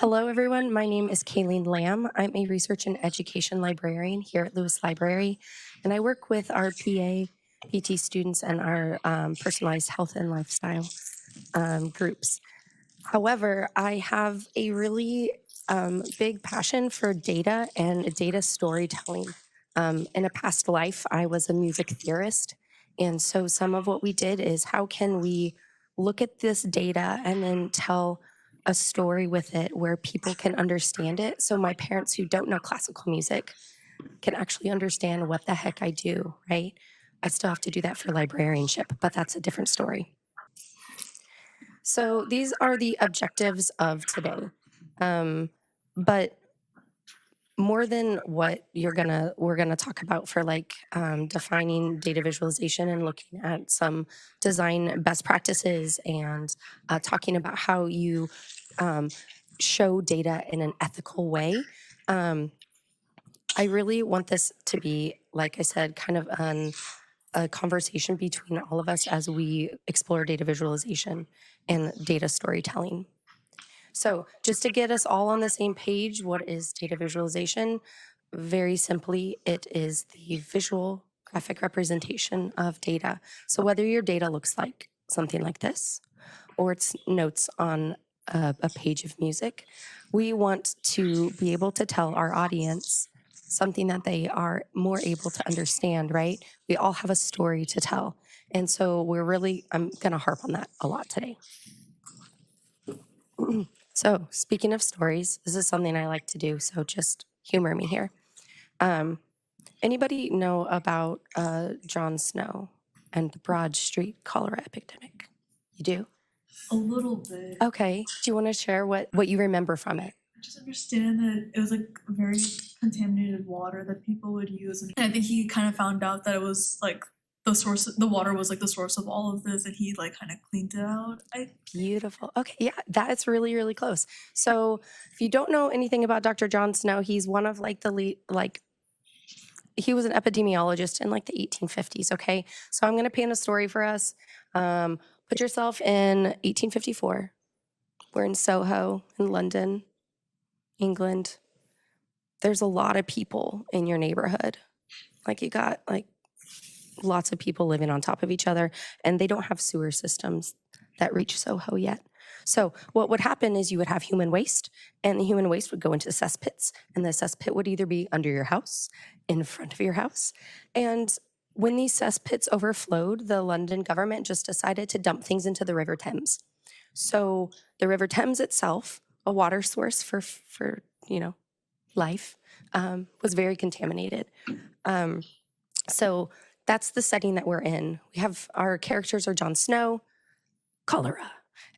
Hello, everyone. My name is Kayleen Lamb. I'm a research and education librarian here at Lewis Library, and I work with our PA, PT students, and our personalized health and lifestyle groups. However, I have a really big passion for data and data storytelling. In a past life, I was a music theorist. And so some of what we did is how can we look at this data and then tell a story with it where people can understand it? So my parents who don't know classical music can actually understand what the heck I do, right? I still have to do that for librarianship, but that's a different story. So these are the objectives of today. But more than what we're gonna talk about for like defining data visualization and looking at some design best practices and talking about how you um, show data in an ethical way. Um, I really want this to be, like I said, kind of a conversation between all of us as we explore data visualization and data storytelling. So, just to get us all on the same page, what is data visualization? Very simply, it is the visual graphic representation of data. So, whether your data looks like something like this or it's notes on a page of music, we want to be able to tell our audience something that they are more able to understand, right? We all have a story to tell. And so I'm going to harp on that a lot today. So, speaking of stories, this is something I like to do, so just humor me here. Um, Anybody know about Jon Snow and the Broad Street cholera epidemic? You do? A little bit. Okay. Do you want to share what you remember from it? I just understand that it was like very contaminated water that people would use, and I think he kind of found out that it was like the water was like the source of all of this, and he like kind of cleaned it out. Beautiful. Okay, yeah, that's really, really close. So, if you don't know anything about Dr. Jon Snow, he's one of like the lead, like he was an epidemiologist in like the 1850s. Okay, so I'm going to paint a story for us. Put yourself in 1854. We're in Soho in London, England. There's a lot of people in your neighborhood. Like you got like lots of people living on top of each other, and they don't have sewer systems that reach Soho yet. So what would happen is you would have human waste, and the human waste would go into cesspits, and the cesspit would either be under your house, in front of your house. And when these cesspits overflowed, the London government just decided to dump things into the River Thames. So the River Thames itself, a water source for life, was very contaminated. So that's the setting that we're in. We have our characters are Jon Snow, cholera,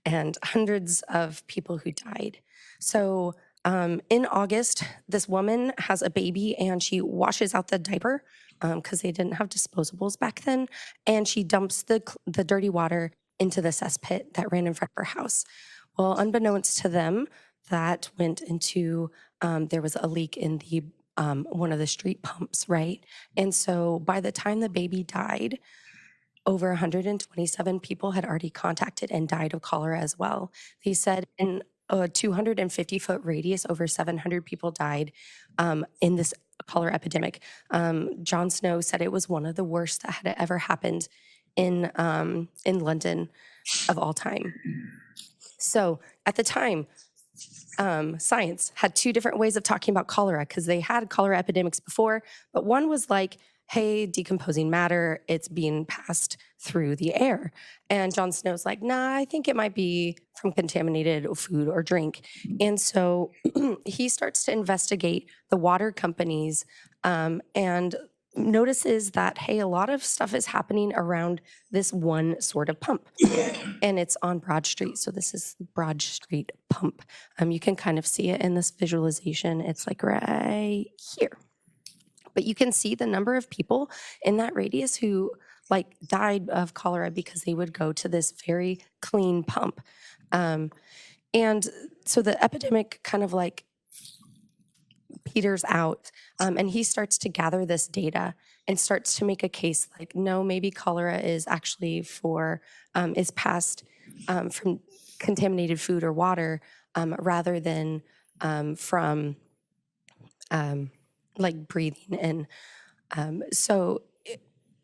and hundreds of people who died. So in August, this woman has a baby and she washes out the diaper because they didn't have disposables back then, and she dumps the dirty water into the cesspit that ran in front of her house. Well, unbeknownst to them, that went into there was a leak in the one of the street pumps, right? And so by the time the baby died, over 127 people had already contacted and died of cholera as well. They said in a 250-foot radius, over 700 people died in this cholera epidemic. Jon Snow said it was one of the worst that had ever happened in London of all time. So at the time, science had two different ways of talking about cholera because they had cholera epidemics before, but one was like, hey, decomposing matter, it's being passed through the air. And Jon Snow's like, nah, I think it might be from contaminated food or drink. And so he starts to investigate the water companies and notices that, hey, a lot of stuff is happening around this one sort of pump. And it's on Broad Street. So this is Broad Street pump. You can kind of see it in this visualization. It's like right here. But you can see the number of people in that radius who like died of cholera because they would go to this very clean pump. And so the epidemic kind of like peters out, and he starts to gather this data and starts to make a case like, no, maybe cholera is actually is passed from contaminated food or water rather than from like breathing in. So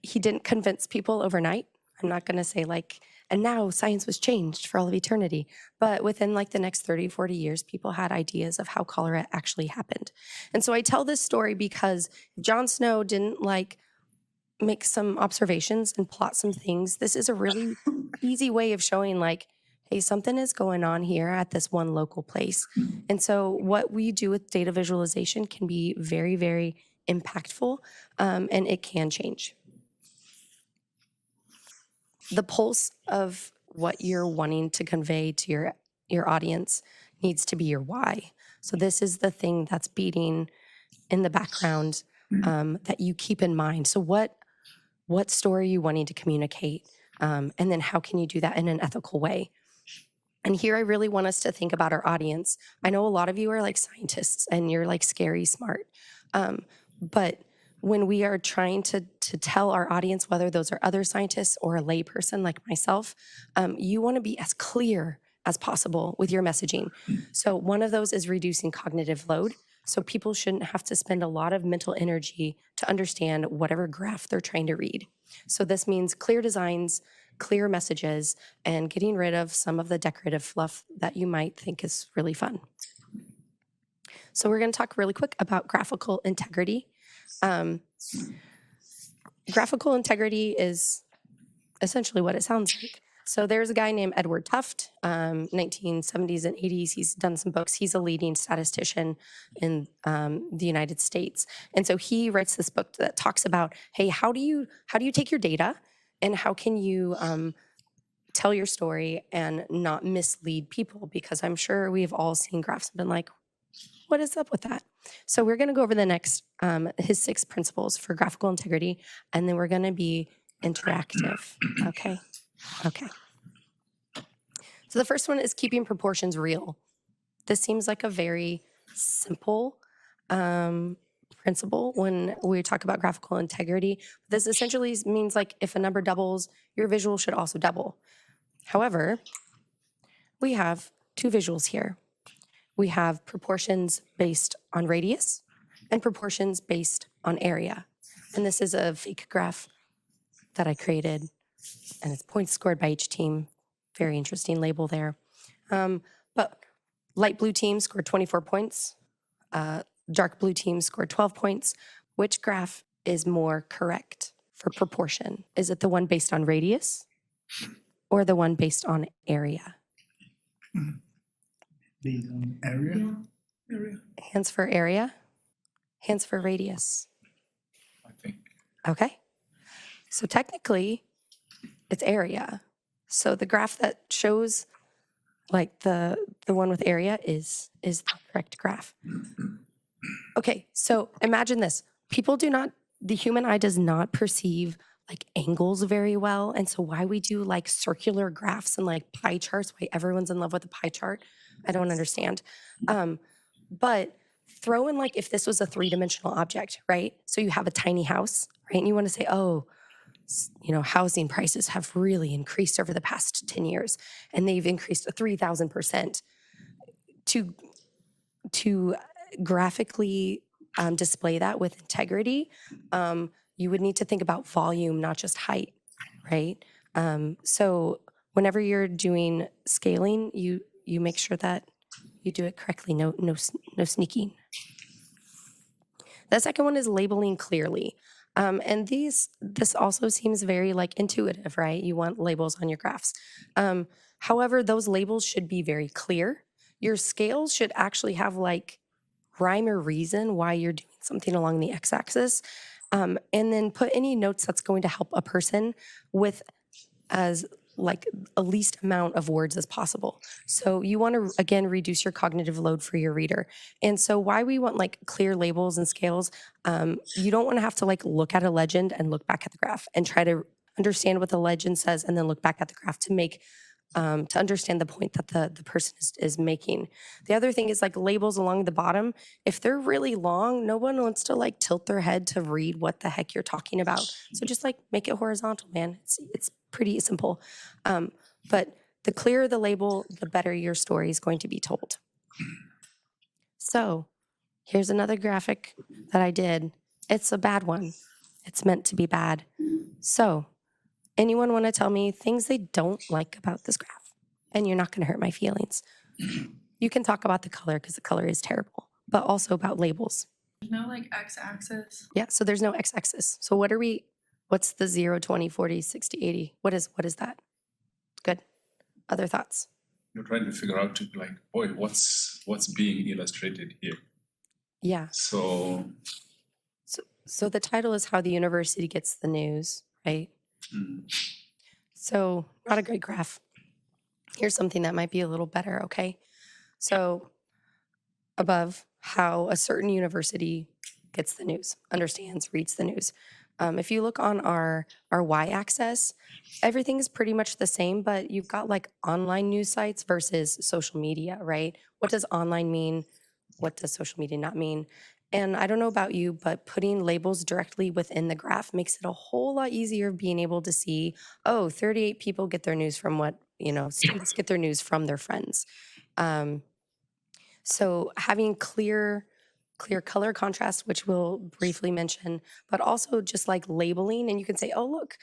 he didn't convince people overnight. I'm not going to say like, and now science was changed for all of eternity. But within like the next 30, 40 years, people had ideas of how cholera actually happened. And so I tell this story because Jon Snow didn't like make some observations and plot some things. This is a really easy way of showing like, hey, something is going on here at this one local place. And so what we do with data visualization can be very, very impactful, and it can change. The pulse of what you're wanting to convey to your audience needs to be your why. So this is the thing that's beating in the background, that you keep in mind. So what story are you wanting to communicate? And then how can you do that in an ethical way? And here I really want us to think about our audience. I know a lot of you are like scientists and you're like scary smart. But when we are trying to tell our audience, whether those are other scientists or a layperson like myself, you want to be as clear as possible with your messaging. So one of those is reducing cognitive load. So people shouldn't have to spend a lot of mental energy to understand whatever graph they're trying to read. So this means clear designs, clear messages, and getting rid of some of the decorative fluff that you might think is really fun. So we're going to talk really quick about graphical integrity. Graphical integrity is essentially what it sounds like. So there's a guy named Edward Tufte, 1970s and 80s. He's done some books. He's a leading statistician in the United States. And so he writes this book that talks about, hey, how do you take your data and how can you tell your story and not mislead people? Because I'm sure we've all seen graphs and been like, what is up with that? So we're going to go over the next, his 6 principles for graphical integrity, and then we're going to be interactive. Okay. So the first one is keeping proportions real. This seems like a very simple principle when we talk about graphical integrity. This essentially means like if a number doubles, your visual should also double. However, we have 2 visuals here. We have proportions based on radius and proportions based on area. And this is a fake graph that I created, and it's points scored by each team. Very interesting label there. But light blue team scored 24 points. Dark blue team scored 12 points. Which graph is more correct for proportion? Is it the one based on radius or the one based on area? Based on area? Yeah. Hands for area, hands for radius. I think. Okay. So technically, it's area. So the graph that shows like the one with area is the correct graph. Okay, so imagine this. The human eye does not perceive like angles very well. And so why we do like circular graphs and like pie charts, why everyone's in love with a pie chart, I don't understand. But throw in like if this was a 3-dimensional object, right? So you have a tiny house, right? And you want to say, oh, housing prices have really increased over the past 10 years, and they've increased 3,000%. To graphically display that with integrity, you would need to think about volume, not just height, right? So whenever you're doing scaling, you make sure that you do it correctly, no sneaking. The second one is labeling clearly. And this also seems very like intuitive, right? You want labels on your graphs. However, those labels should be very clear. Your scales should actually have like rhyme or reason why you're doing something along the x-axis. And then put any notes that's going to help a person with as like a least amount of words as possible. So you want to, again, reduce your cognitive load for your reader. And so why we want like clear labels and scales, you don't want to have to like look at a legend and look back at the graph and try to understand what the legend says and then look back at the graph to make to understand the point that the person is making. The other thing is like labels along the bottom. If they're really long, no one wants to like tilt their head to read what the heck you're talking about. So just like make it horizontal, man. It's pretty simple. But The clearer the label, the better your story is going to be told. So here's another graphic that I did. It's a bad one. It's meant to be bad. So anyone want to tell me things they don't like about this graph? And you're not going to hurt my feelings. You can talk about the color because the color is terrible, but also about labels. There's no like x-axis. Yeah, so there's no x-axis. So what's the 0, 20, 40, 60, 80? What is that? Good. Other thoughts? You're trying to figure out, like, boy, what's being illustrated here. Yeah. So So the title is How the University Gets the News, right? So not a great graph. Here's something that might be a little better, okay? So above, how a certain university gets the news, understands, reads the news. If you look on our y-axis, everything is pretty much the same, but you've got like online news sites versus social media, right? What does online mean? What does social media not mean? And I don't know about you, but putting labels directly within the graph makes it a whole lot easier being able to see, 38 people get their news from students get their news from their friends. So having clear color contrast, which we'll briefly mention, but also just like labeling, and you can say, oh, look,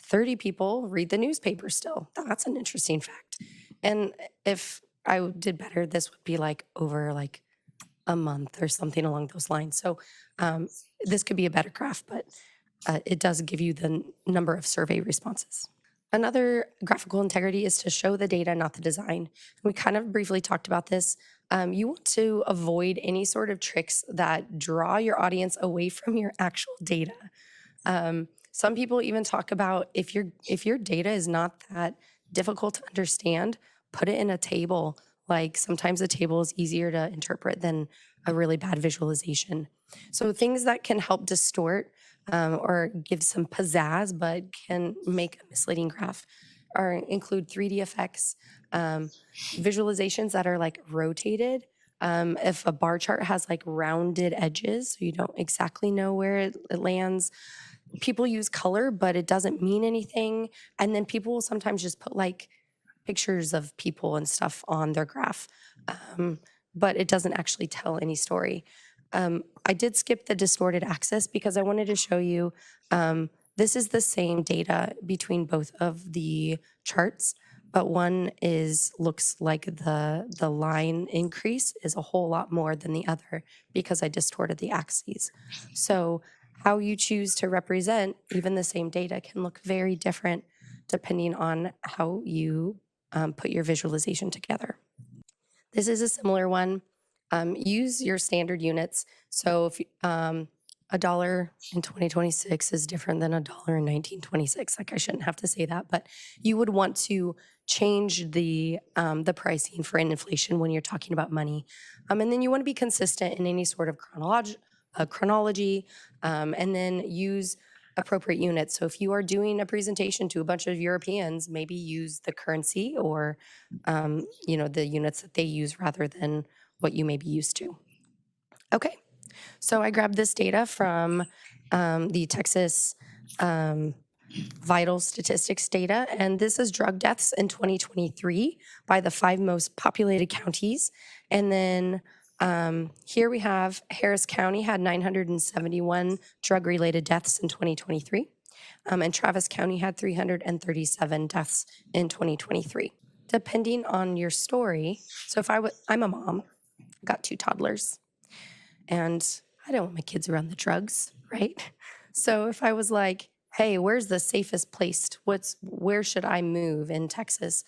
30 people read the newspaper still. That's an interesting fact. And if I did better, this would be like over like a month or something along those lines. So this could be a better graph, but it does give you the number of survey responses. Another graphical integrity is to show the data, not the design. We kind of briefly talked about this. You want to avoid any sort of tricks that draw your audience away from your actual data. Some people even talk about if your data is not that difficult to understand, put it in a table. Like sometimes a table is easier to interpret than a really bad visualization. So things that can help distort or give some pizzazz but can make a misleading graph include 3D effects, visualizations that are like rotated. If a bar chart has like rounded edges, so you don't exactly know where it lands. People use color, but it doesn't mean anything. And then people will sometimes just put like pictures of people and stuff on their graph, but it doesn't actually tell any story. I did skip the distorted axis because I wanted to show you this is the same data between both of the charts, but one looks like the line increase is a whole lot more than the other because I distorted the axes. So how you choose to represent even the same data can look very different depending on how you put your visualization together. This is a similar one. Use your standard units. So if a dollar in 2026 is different than a dollar in 1926, like I shouldn't have to say that, but you would want to change the pricing for inflation when you're talking about money, and then you want to be consistent in any sort of chronology, and then use appropriate units. So if you are doing a presentation to a bunch of Europeans, maybe use the currency or the units that they use rather than what you may be used to. Okay, so I grabbed this data from the Texas vital statistics data, and this is drug deaths in 2023 by the 5 most populated counties. And then here we have Harris County had 971 drug-related deaths in 2023, and Travis County had 337 deaths in 2023. Depending on your story, so if I'm a mom, got 2 toddlers, and I don't want my kids around the drugs, right? So if I was like, hey, where's the safest place? Where should I move in Texas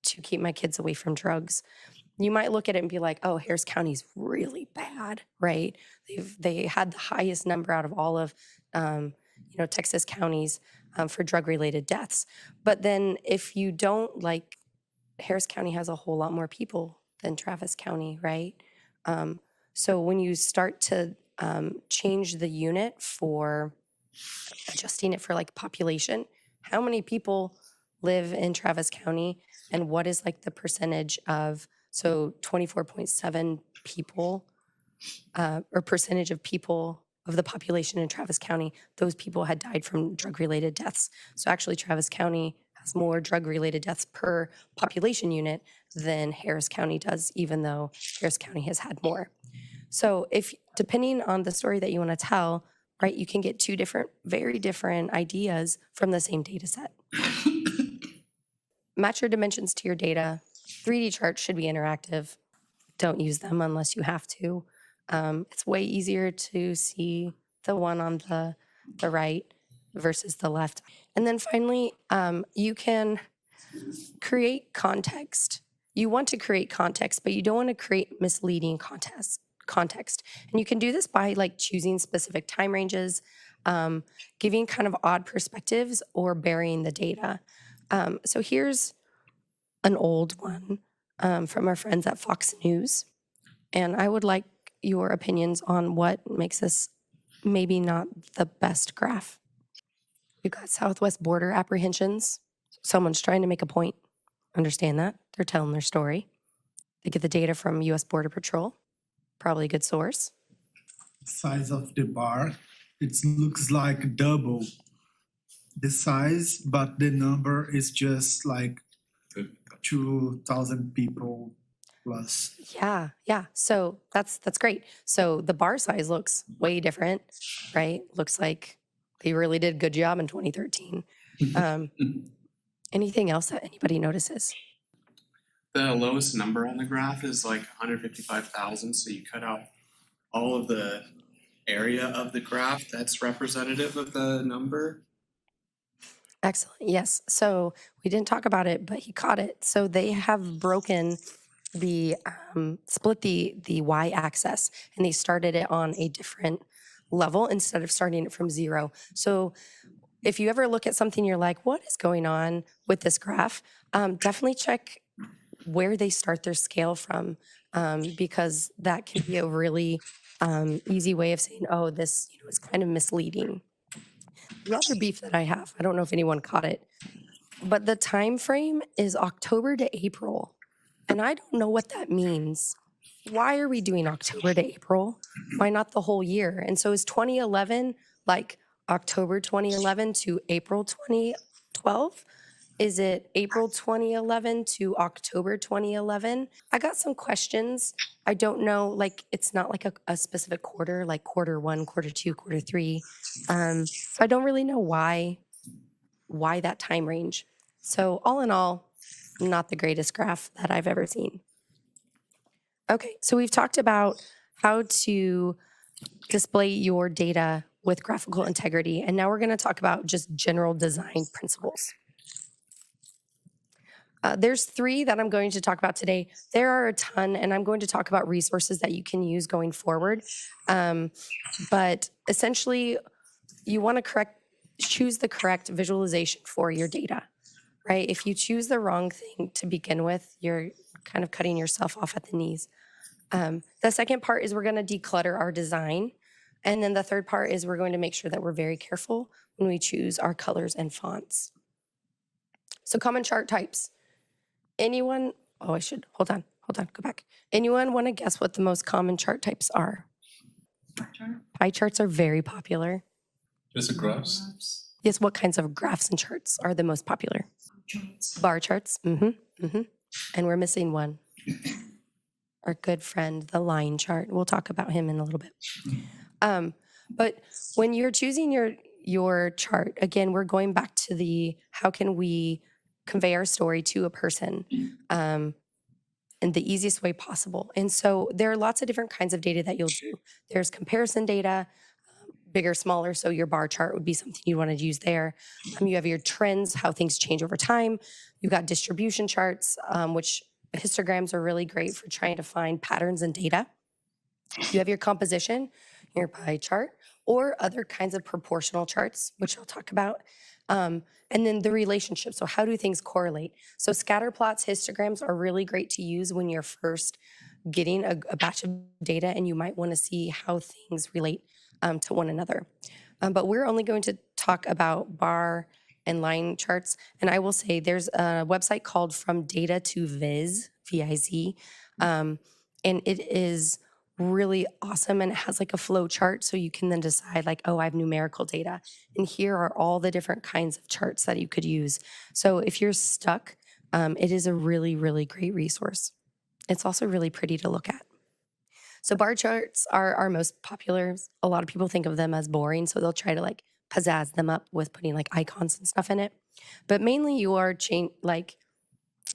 to keep my kids away from drugs? You might look at it and be like, oh, Harris County's really bad, right? They had the highest number out of all of Texas counties for drug-related deaths. But then if you don't, like, Harris County has a whole lot more people than Travis County, right? So when you start to change the unit for adjusting it for like population, how many people live in Travis County and what is like the percentage of, so 24.7 people or percentage of people of the population in Travis County, those people had died from drug-related deaths. So actually Travis County has more drug-related deaths per population unit than Harris County does, even though Harris County has had more. So if depending on the story that you want to tell, right, you can get two different, very different ideas from the same data set. Match your dimensions to your data. 3D charts should be interactive. Don't use them unless you have to. It's way easier to see the one on the right versus the left. And then finally, you can create context. You want to create context, but you don't want to create misleading context. And you can do this by like choosing specific time ranges, giving kind of odd perspectives, or burying the data. So here's an old one from our friends at Fox News. And I would like your opinions on what makes this maybe not the best graph. We've got southwest border apprehensions. Someone's trying to make a point. Understand that. They're telling their story. They get the data from US Border Patrol. Probably a good source. Size of the bar, it looks like double the size, but the number is just like 2,000 people plus. Yeah. So that's great. So the bar size looks way different, right? Looks like they really did a good job in 2013. Anything else that anybody notices? The lowest number on the graph is like 155,000, so you cut out all of the area of the graph that's representative of the number. Excellent. Yes. So we didn't talk about it, but he caught it. So they have broken the split the y-axis, and they started it on a different level instead of starting it from 0. So if you ever look at something, you're like, what is going on with this graph? Definitely check where they start their scale from, because that can be a really easy way of saying, oh, this is kind of misleading. The other beef that I have, I don't know if anyone caught it, but the time frame is October to April, and I don't know what that means. Why are we doing October to April? Why not the whole year? And so is 2011 like October 2011 to April 2012? Is it April 2011 to October 2011? I got some questions. I don't know, like it's not like a specific quarter, like quarter 1, quarter 2, quarter 3. So I don't really know why that time range. So all in all, not the greatest graph that I've ever seen. Okay, so we've talked about how to display your data with graphical integrity, and now we're going to talk about just general design principles. There's 3 that I'm going to talk about today. There are a ton, and I'm going to talk about resources that you can use going forward. But essentially, you want to choose the correct visualization for your data, right? If you choose the wrong thing to begin with, you're kind of cutting yourself off at the knees. The second part is we're going to declutter our design. And then the third part is we're going to make sure that we're very careful when we choose our colors and fonts. So common chart types. Anyone, hold on, go back. Anyone want to guess what the most common chart types are? Pie chart. Pie charts are very popular. Just the graphs. Yes, what kinds of graphs and charts are the most popular? Charts. Bar charts. And we're missing one. Our good friend, the line chart. We'll talk about him in a little bit. But when you're choosing your chart, again, we're going back to the how can we convey our story to a person in the easiest way possible. And so there are lots of different kinds of data that you'll do. There's comparison data, bigger, smaller. So your bar chart would be something you want to use there. You have your trends, how things change over time. You've got distribution charts, which histograms are really great for trying to find patterns in data. You have your composition, your pie chart, or other kinds of proportional charts, which I'll talk about. And then the relationship. So how do things correlate? So scatter plots, histograms are really great to use when you're first getting a batch of data and you might want to see how things relate to one another. But we're only going to talk about bar and line charts. And I will say there's a website called From Data to Viz, V-I-Z. And it is really awesome, and it has like a flow chart, so you can then decide like, oh, I have numerical data, and here are all the different kinds of charts that you could use. So if you're stuck, it is a really, really great resource. It's also really pretty to look at. So bar charts are our most popular. A lot of people think of them as boring, so they'll try to like pizzazz them up with putting like icons and stuff in it. But mainly you are like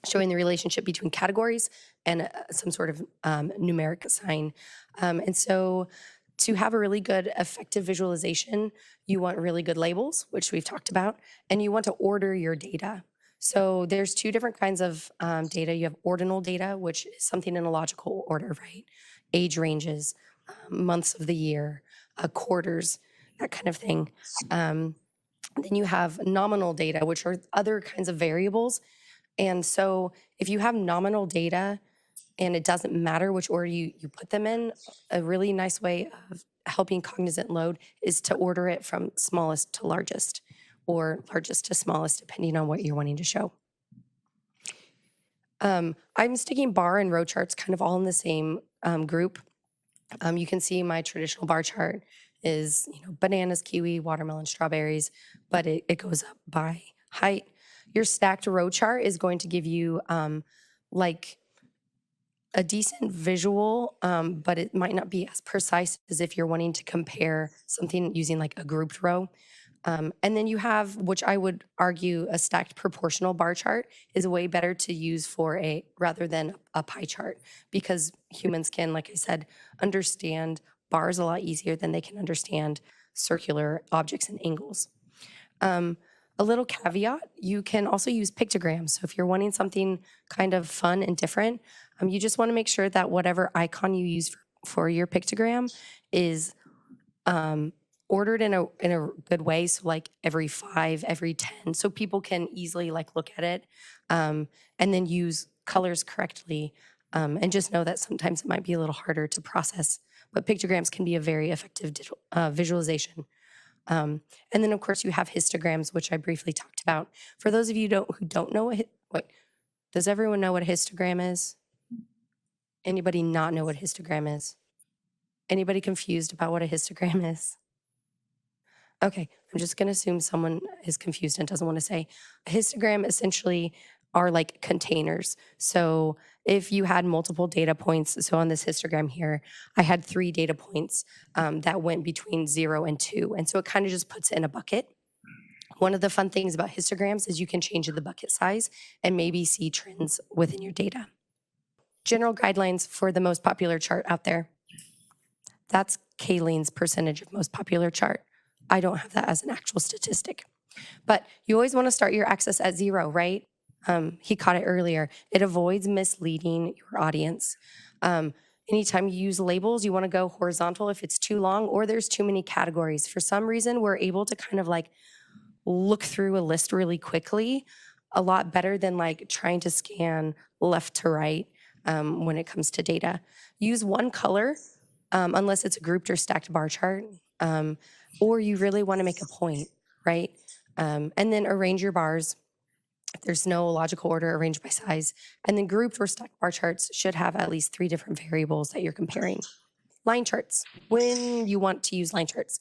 showing the relationship between categories and some sort of numeric sign. And so to have a really good effective visualization, you want really good labels, which we've talked about, and you want to order your data. So there's two different kinds of data. You have ordinal data, which is something in a logical order, right? Age ranges, months of the year, quarters, that kind of thing. Then you have nominal data, which are other kinds of variables. And so if you have nominal data and it doesn't matter which order you put them in, a really nice way of helping cognizant load is to order it from smallest to largest or largest to smallest, depending on what you're wanting to show. I'm sticking bar and row charts kind of all in the same group. You can see my traditional bar chart is, bananas, kiwi, watermelon, strawberries, but it goes up by height. Your stacked row chart is going to give you like a decent visual, but it might not be as precise as if you're wanting to compare something using like a grouped row. And then you have, which I would argue, a stacked proportional bar chart is way better to use for rather than a pie chart, because humans can, like I said, understand bars a lot easier than they can understand circular objects and angles. A little caveat, you can also use pictograms. So if you're wanting something kind of fun and different, you just want to make sure that whatever icon you use for your pictogram is ordered in a good way. So like every 5, every 10, so people can easily like look at it and then use colors correctly. And just know that sometimes it might be a little harder to process, but pictograms can be a very effective visualization. And then, of course, you have histograms, which I briefly talked about. For those of you who don't know does everyone know what a histogram is? Anybody not know what a histogram is? Anybody confused about what a histogram is? Okay, I'm just going to assume someone is confused and doesn't want to say. A histogram essentially are like containers. So if you had multiple data points, so on this histogram here, I had 3 data points that went between 0 and 2. And so it kind of just puts it in a bucket. One of the fun things about histograms is you can change the bucket size and maybe see trends within your data. General guidelines for the most popular chart out there. That's Kayleen's percentage of most popular chart. I don't have that as an actual statistic. But you always want to start your axis at 0, right? He caught it earlier. It avoids misleading your audience. Anytime you use labels, you want to go horizontal if it's too long or there's too many categories. For some reason, we're able to kind of like look through a list really quickly, a lot better than like trying to scan left to right when it comes to data. Use one color unless it's a grouped or stacked bar chart, or you really want to make a point, right? And then arrange your bars. If there's no logical order, arrange by size. And then grouped or stacked bar charts should have at least 3 different variables that you're comparing. Line charts, when you want to use line charts.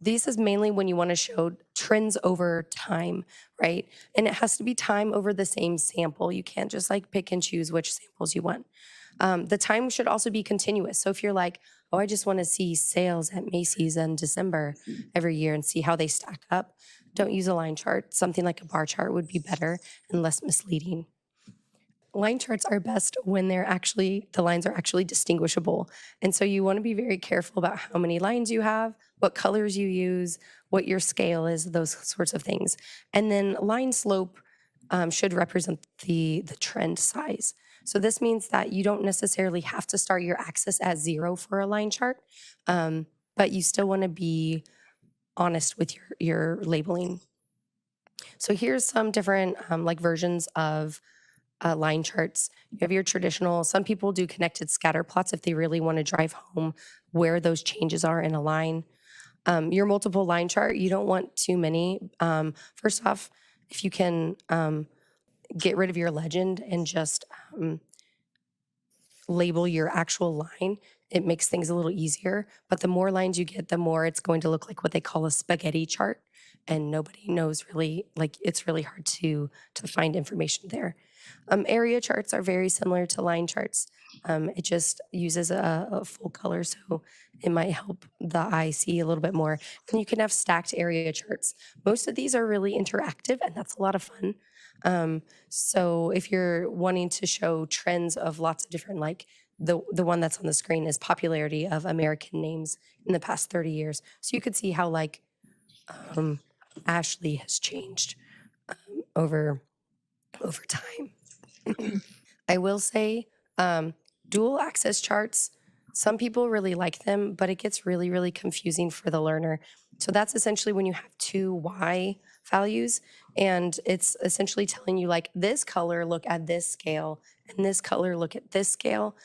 This is mainly when you want to show trends over time, right? And it has to be time over the same sample. You can't just like pick and choose which samples you want. The time should also be continuous. So if you're like, oh, I just want to see sales at Macy's in December every year and see how they stack up, don't use a line chart. Something like a bar chart would be better and less misleading. Line charts are best when the lines are actually distinguishable. And so you want to be very careful about how many lines you have, what colors you use, what your scale is, those sorts of things. And then line slope should represent the trend size. So this means that you don't necessarily have to start your axis at 0 for a line chart, but you still want to be honest with your labeling. So here's some different like versions of line charts. You have your traditional, some people do connected scatter plots if they really want to drive home where those changes are in a line. Your multiple line chart, you don't want too many. First off, if you can get rid of your legend and just label your actual line, it makes things a little easier. But the more lines you get, the more it's going to look like what they call a spaghetti chart. And nobody knows really, like it's really hard to find information there. Area charts are very similar to line charts. It just uses a full color, so it might help the eye see a little bit more. And you can have stacked area charts. Most of these are really interactive, and that's a lot of fun. So if you're wanting to show trends of lots of different, like the one that's on the screen is popularity of American names in the past 30 years. So you could see how like Ashley has changed over time. I will say dual access charts, some people really like them, but it gets really, really confusing for the learner. So that's essentially when you have two Y values, and it's essentially telling you like this color, look at this scale, and this color, look at this scale.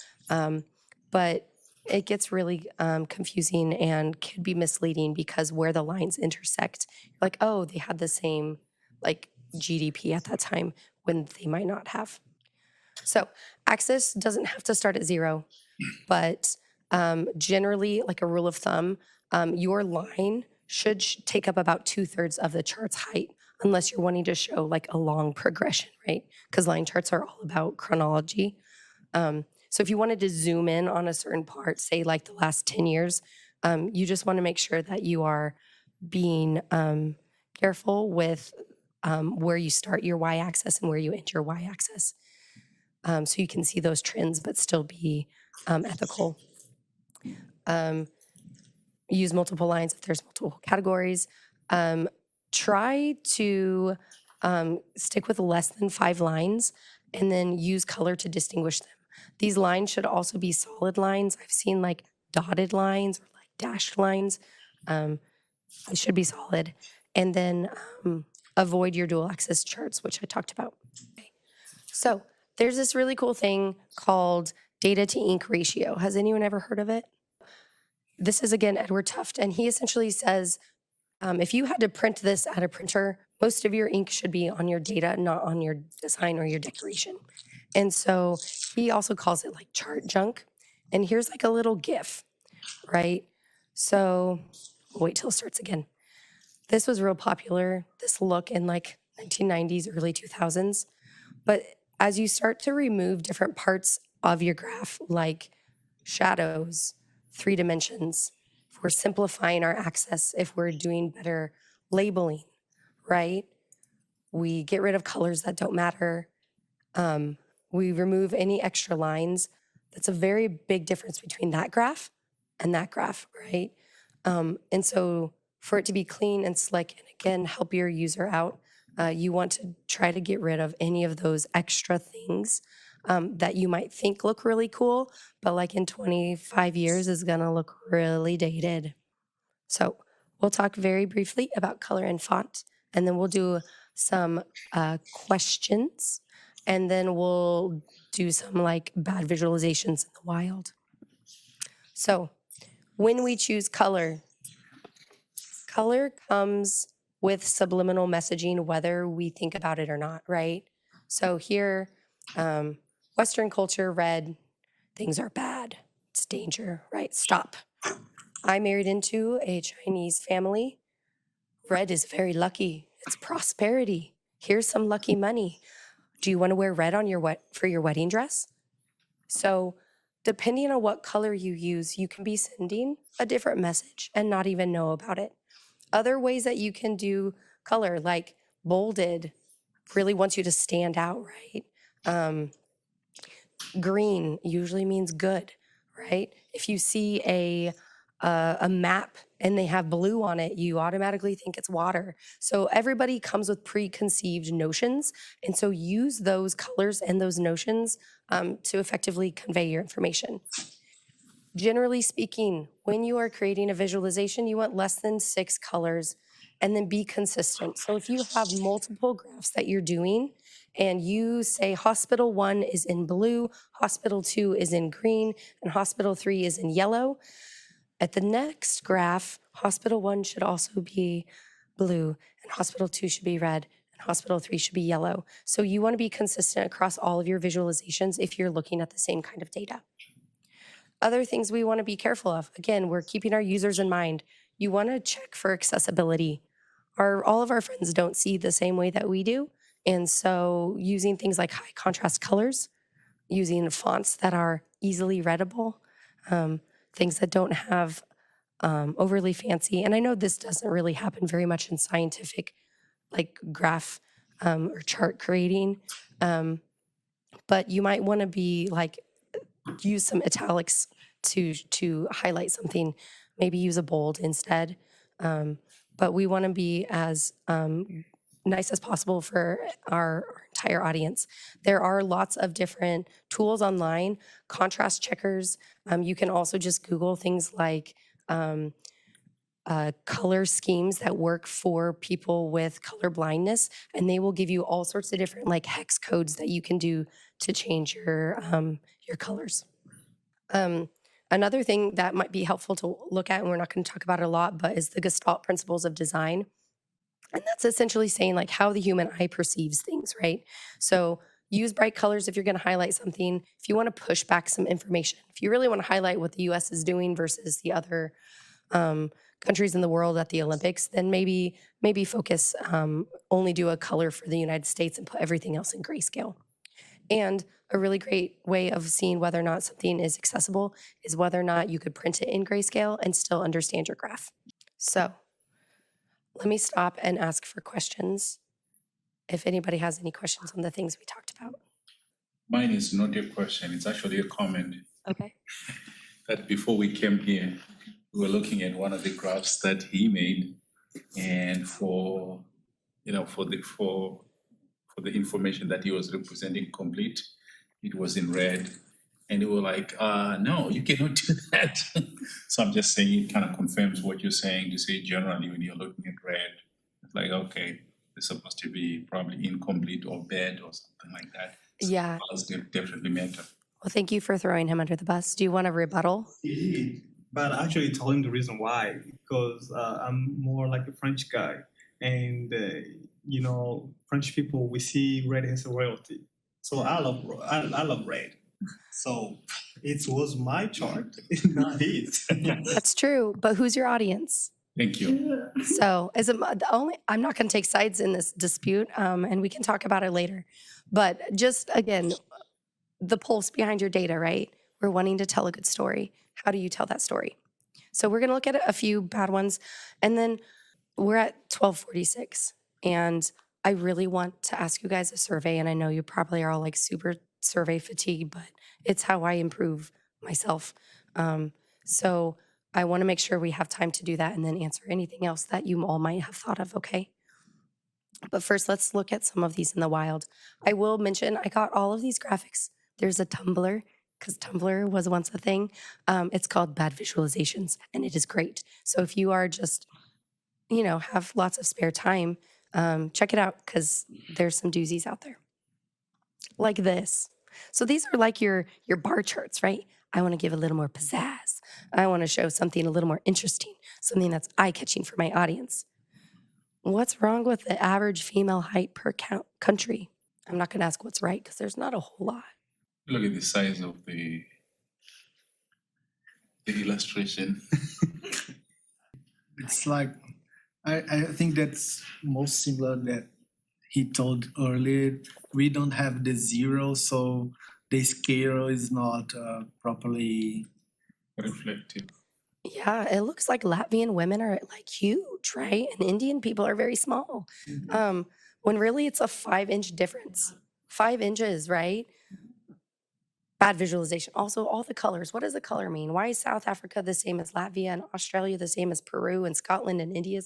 But it gets really confusing and could be misleading because where the lines intersect, like, oh, they had the same like GDP at that time when they might not have. So access doesn't have to start at 0, but generally, like a rule of thumb, your line should take up about 2/3 of the chart's height, unless you're wanting to show like a long progression, right? Because line charts are all about chronology. So if you wanted to zoom in on a certain part, say like the last 10 years, you just want to make sure that you are being careful with where you start your y-axis and where you end your y-axis. So you can see those trends, but still be ethical. Use multiple lines if there's multiple categories. Try to stick with less than 5 lines and then use color to distinguish them. These lines should also be solid lines. I've seen like dotted lines or like dashed lines. They should be solid. And then avoid your dual axis charts, which I talked about. Okay. So there's this really cool thing called data to ink ratio. Has anyone ever heard of it? This is again Edward Tufte, and he essentially says if you had to print this at a printer, most of your ink should be on your data, not on your design or your decoration. And so he also calls it like chart junk. And here's like a little GIF, right? So wait till it starts again. This was real popular, this look in like 1990s, early 2000s. But as you start to remove different parts of your graph, like shadows, 3 dimensions, if we're simplifying our access, if we're doing better labeling, right? We get rid of colors that don't matter. We remove any extra lines. That's a very big difference between that graph and that graph, right? And so for it to be clean and slick and again, help your user out, you want to try to get rid of any of those extra things that you might think look really cool, but like in 25 years is gonna look really dated. So we'll talk very briefly about color and font, and then we'll do some questions, and then we'll do some like bad visualizations in the wild. So when we choose color, color comes with subliminal messaging, whether we think about it or not, right? So here, Western culture, red, things are bad. It's danger, right? Stop. I married into a Chinese family. Red is very lucky. It's prosperity. Here's some lucky money. Do you want to wear red on for your wedding dress? So depending on what color you use, you can be sending a different message and not even know about it. Other ways that you can do color, like bolded, really wants you to stand out, right? Green usually means good, right? If you see a map and they have blue on it, you automatically think it's water. So everybody comes with preconceived notions, and so use those colors and those notions to effectively convey your information. Generally speaking, when you are creating a visualization, you want less than 6 colors and then be consistent. So if you have multiple graphs that you're doing and you say hospital 1 is in blue, hospital 2 is in green, and hospital 3 is in yellow, at the next graph, hospital 1 should also be blue, and hospital 2 should be red, and hospital 3 should be yellow. So you want to be consistent across all of your visualizations if you're looking at the same kind of data. Other things we want to be careful of. Again, we're keeping our users in mind. You want to check for accessibility. All of our friends don't see the same way that we do. And so using things like high contrast colors, using fonts that are easily readable, things that don't have overly fancy. And I know this doesn't really happen very much in scientific, like graph or chart creating, but you might want to be like use some italics to highlight something. Maybe use a bold instead. But we want to be as nice as possible for our entire audience. There are lots of different tools online, contrast checkers. You can also just Google things like color schemes that work for people with color blindness, and they will give you all sorts of different like hex codes that you can do to change your colors. Another thing that might be helpful to look at, and we're not going to talk about it a lot, but is the Gestalt principles of design. And that's essentially saying like how the human eye perceives things, right? So use bright colors if you're going to highlight something. If you want to push back some information, if you really want to highlight what the US is doing versus the other countries in the world at the Olympics, then maybe focus, only do a color for the United States and put everything else in grayscale. And a really great way of seeing whether or not something is accessible is whether or not you could print it in grayscale and still understand your graph. So let me stop and ask for questions if anybody has any questions on the things we talked about. Mine is not a question, it's actually a comment. Okay. That before we came here, we were looking at one of the graphs that he made, and for the information that he was representing complete, it was in red. And they were like, no, you cannot do that. So I'm just saying it kind of confirms what you're saying to say generally when you're looking at red, it's like, okay, it's supposed to be probably incomplete or bad or something like that. So Yeah. colors definitely matter. Well, thank you for throwing him under the bus. Do you want a rebuttal? But I actually told him the reason why, because I'm more like a French guy, and French people, we see red as a royalty. So I love red. So it was my chart, not his. That's true, but who's your audience? Thank you. So I'm not going to take sides in this dispute, and we can talk about it later. But just again, the pulse behind your data, right? We're wanting to tell a good story. How do you tell that story? So we're going to look at a few bad ones, and then we're at 12:46, and I really want to ask you guys a survey, and I know you probably are all like super survey fatigue, but it's how I improve myself. So I want to make sure we have time to do that and then answer anything else that you all might have thought of, okay? But first, let's look at some of these in the wild. I will mention I got all of these graphics. There's a Tumblr, because Tumblr was once a thing. It's called Bad Visualizations, and it is great. So if you are just, have lots of spare time, check it out, because there's some doozies out there. Like this. So these are like your bar charts, right? I want to give a little more pizzazz. I want to show something a little more interesting, something that's eye-catching for my audience. What's wrong with the average female height per country? I'm not going to ask what's right, because there's not a whole lot. Look at the size of the illustration. It's like, I think that's most similar that he told earlier. We don't have the zero, so the scale is not properly. Reflective. Yeah, it looks like Latvian women are like huge, right? And Indian people are very small. When really it's a 5-inch difference. 5 inches, right? Bad visualization. Also, all the colors. What does the color mean? Why is South Africa the same as Latvia and Australia the same as Peru and Scotland and India?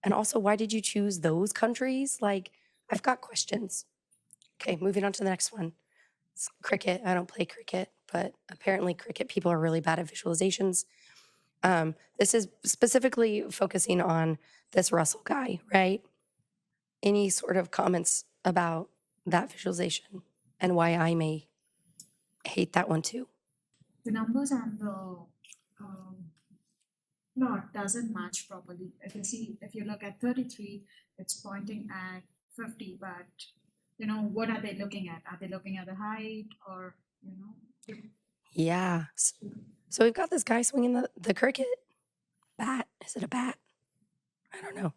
And also, why did you choose those countries? Like, I've got questions. Okay, moving on to the next one. It's cricket. I don't play cricket, but apparently cricket people are really bad at visualizations. This is specifically focusing on this Russell guy, right? Any sort of comments about that visualization and why I may hate that one too? The numbers and the plot doesn't match properly. If you look at 33, it's pointing at 50, but you know, what are they looking at? Are they looking at the height or, you know? Yeah. So we've got this guy swinging the cricket bat. Is it a bat? I don't know.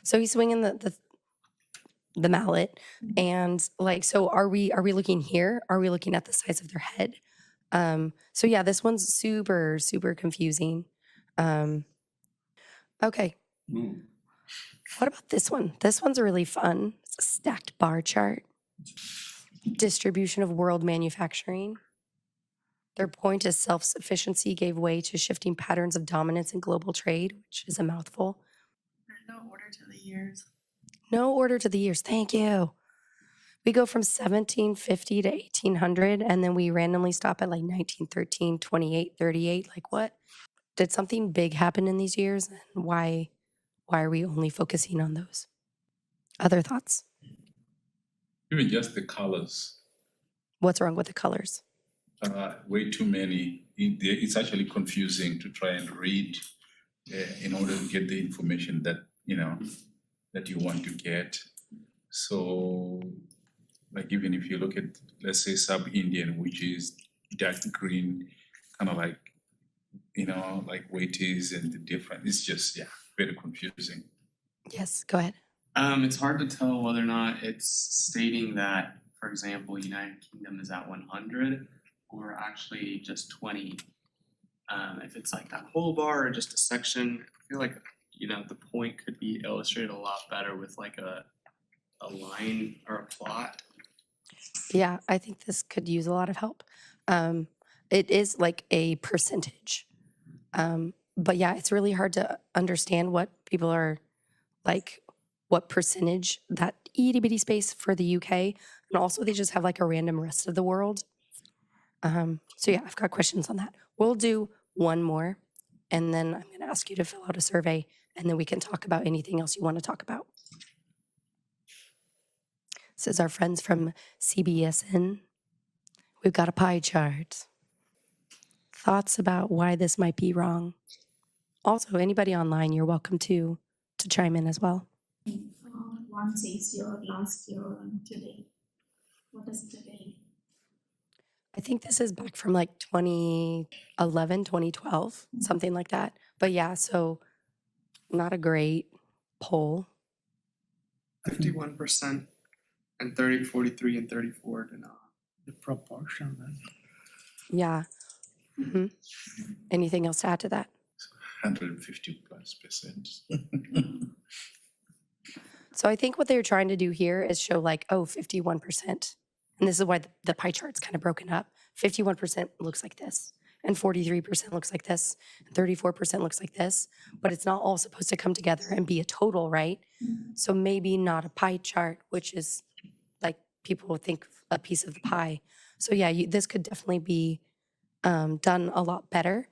So he's swinging the mallet, and like, so are we looking here? Are we looking at the size of their head? So yeah, this one's super confusing. Okay. What about this one? This one's really fun. It's a stacked bar chart. Distribution of world manufacturing. Their point is self-sufficiency gave way to shifting patterns of dominance in global trade, which is a mouthful. No order to the years. No order to the years. Thank you. We go from 1750 to 1800, and then we randomly stop at like 1913, 28, 38. Like what? Did something big happen in these years? And why are we only focusing on those? Other thoughts? Even just the colors, What's wrong with the colors? way too many. It's actually confusing to try and read in order to get the information that, that you want to get. So, like even if you look at, let's say, sub-Indian, which is dark green, kind of like, like weighties and the different, it's just, very confusing. Yes, go ahead. It's hard to tell whether or not it's stating that, for example, United Kingdom is at 100 or actually just 20. If it's like that whole bar or just a section, I feel like, the point could be illustrated a lot better with like a line or a plot. Yeah, I think this could use a lot of help. It is like a percentage. But yeah, it's really hard to understand what people are like, what percentage, that itty bitty space for the UK. And also they just have like a random rest of the world. So yeah, I've got questions on that. We'll do one more, and then I'm going to ask you to fill out a survey, and then we can talk about anything else you want to talk about. This is our friends from CBSN. We've got a pie chart. Thoughts about why this might be wrong? Also, anybody online, you're welcome to chime in as well. One says year, last year, and today. What is today? I think this is back from like 2011, 2012, something like that. But yeah, so not a great poll. 51% and 30, 43, and 34 did not. The proportion, right? Yeah. hmm Anything else to add to that? 150+%. So I think what they're trying to do here is show like, 51%. And this is why the pie chart's kind of broken up. 51% looks like this, and 43% looks like this, and 34% looks like this, but it's not all supposed to come together and be a total, right? So maybe not a pie chart, which is like people would think a piece of the pie. So yeah, this could definitely be done a lot better,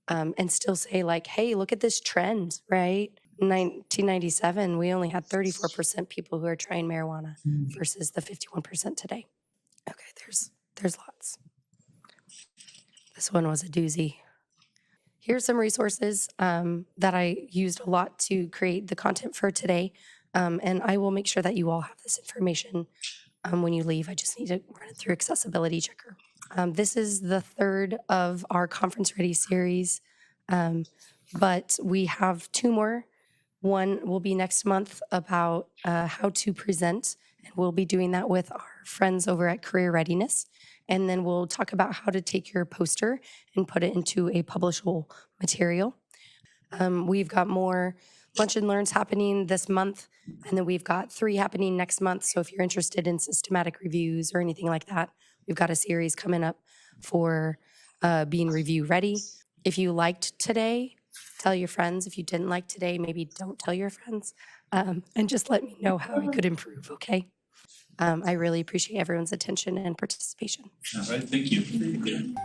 and still say like, hey, look at this trend, right? 1997, we only had 34% people who are trying marijuana versus the 51% today. Okay, there's lots. This one was a doozy. Here's some resources that I used a lot to create the content for today, and I will make sure that you all have this information when you leave. I just need to run it through Accessibility Checker. This is the third of our Conference Ready series, but we have two more. One will be next month about how to present, and we'll be doing that with our friends over at Career Readiness. And then we'll talk about how to take your poster and put it into a publishable material. We've got more lunch and learns happening this month, and then we've got 3 happening next month. So if you're interested in systematic reviews or anything like that, we've got a series coming up for being review ready. If you liked today, tell your friends. If you didn't like today, maybe don't tell your friends, and just let me know how I could improve, okay? I really appreciate everyone's attention and participation. All right, thank you.